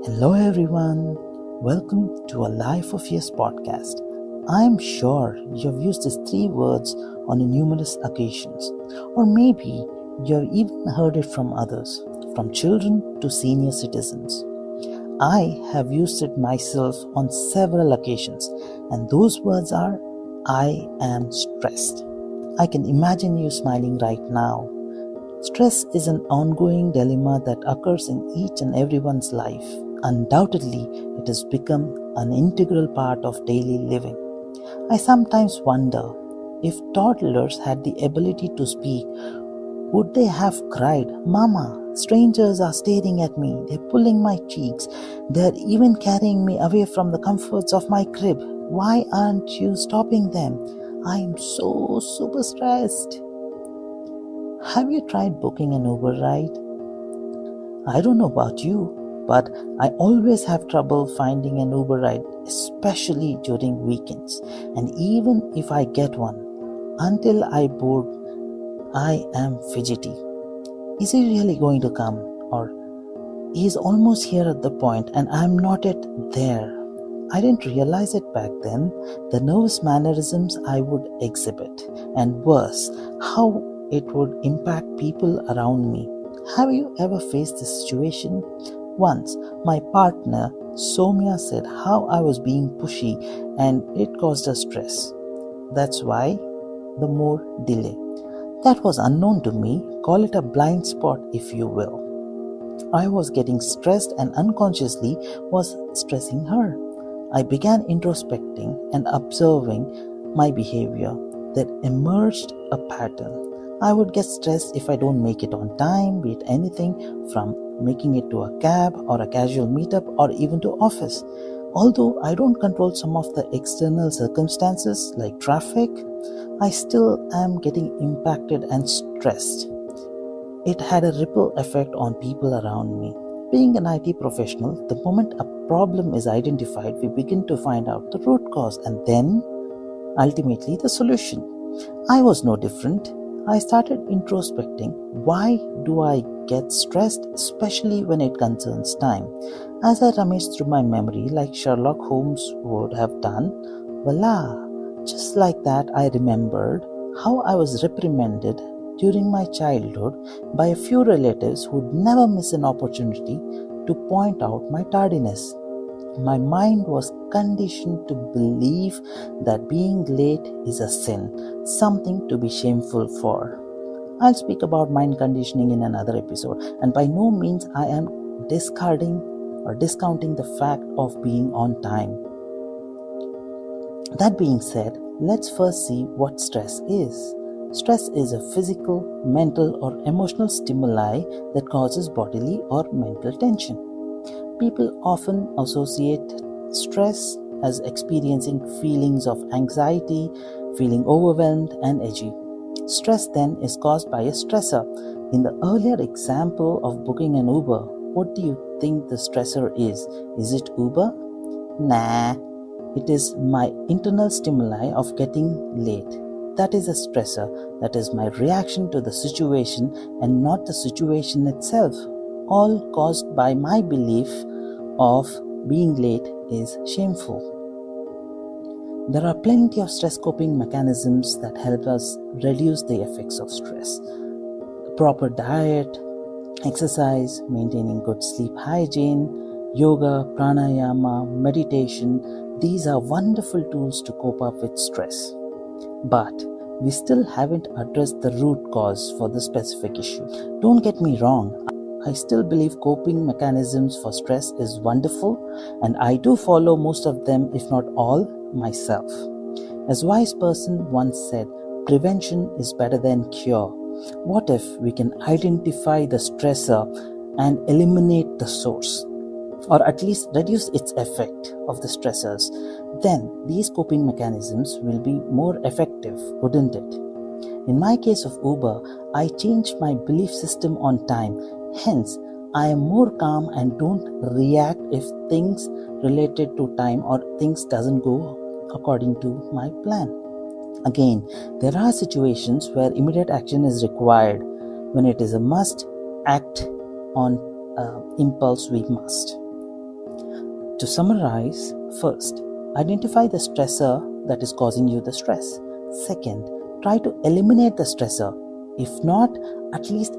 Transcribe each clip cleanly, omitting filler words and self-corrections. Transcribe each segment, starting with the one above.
Hello everyone, welcome to a Life of Yes podcast. I'm sure you've used these three words on numerous occasions, or maybe you've even heard it from others, from children to senior citizens. I have used it myself on several occasions, and those words are I am stressed. I can imagine you smiling right now. Stress is an ongoing dilemma that occurs in each and everyone's life. Undoubtedly, it has become an integral part of daily living. I sometimes wonder if toddlers had the ability to speak, would they have cried, "Mama, strangers are staring at me, they're pulling my cheeks, they're even carrying me away from the comforts of my crib. Why aren't you stopping them? I'm so super stressed." Have you tried booking an Uber ride? I don't know about you, but I always have trouble finding an Uber ride, especially during weekends. And even if I get one, until I board, I am fidgety. Is he really going to come? Or he's almost here at the point and I'm not yet there. I didn't realize it back then, the nervous mannerisms I would exhibit, and worse, how it would impact people around me. Have you ever faced this situation? Once, my partner Somya said how I was being pushy and it caused her stress. That's why the more delay. That was unknown to me, call it a blind spot if you will. I was getting stressed and unconsciously was stressing her. I began introspecting and observing my behavior. There emerged a pattern. I would get stressed if I don't make it on time, be it anything from making it to a cab or a casual meetup or even to office. Although I don't control some of the external circumstances like traffic, I still am getting impacted and stressed. It had a ripple effect on people around me. Being an IT professional, the moment a problem is identified, we begin to find out the root cause and then, ultimately, the solution. I was no different. I started introspecting. Why do I get stressed, especially when it concerns time? As I rummaged through my memory, like Sherlock Holmes would have done, voila! Just like that, I remembered how I was reprimanded during my childhood by a few relatives who'd never miss an opportunity to point out my tardiness. My mind was conditioned to believe that being late is a sin, something to be shameful for. I'll speak about mind conditioning in another episode, and by no means I am discarding or discounting the fact of being on time. That being said, let's first see what stress is. Stress is a physical, mental, or emotional stimuli that causes bodily or mental tension. People often associate stress as experiencing feelings of anxiety, feeling overwhelmed and edgy. Stress then is caused by a stressor. In the earlier example of booking an Uber, what do you think the stressor is? Is it Uber? Nah, it is my internal stimuli of getting late. That is a stressor. That is my reaction to the situation and not the situation itself. All caused by my belief of being late is shameful. There are plenty of stress coping mechanisms that help us reduce the effects of stress. Proper diet, exercise, maintaining good sleep hygiene, yoga, pranayama, meditation, these are wonderful tools to cope up with stress. But we still haven't addressed the root cause for the specific issue. Don't get me wrong, I still believe coping mechanisms for stress is wonderful, and I do follow most of them, if not all, myself. As a wise person once said, prevention is better than cure. What if we can identify the stressor and eliminate the source, or at least reduce its effect of the stressors? Then these coping mechanisms will be more effective, wouldn't it? In my case of Uber, I changed my belief system on time. Hence, I am more calm and don't react if things related to time or things doesn't go according to my plan. Again, there are situations where immediate action is required. When it is a must, act on impulse we must. To summarize, first, identify the stressor that is causing you the stress. Second, try to eliminate the stressor. If not, at least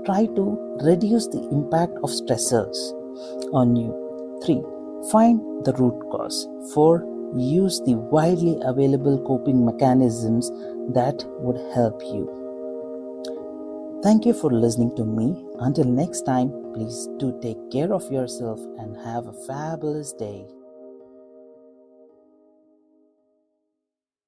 try to reduce the impact of stressors on you. 3. Find the root cause. 4. Use the widely available coping mechanisms that would help you. Thank you for listening to me. Until next time, please do take care of yourself and have a fabulous day.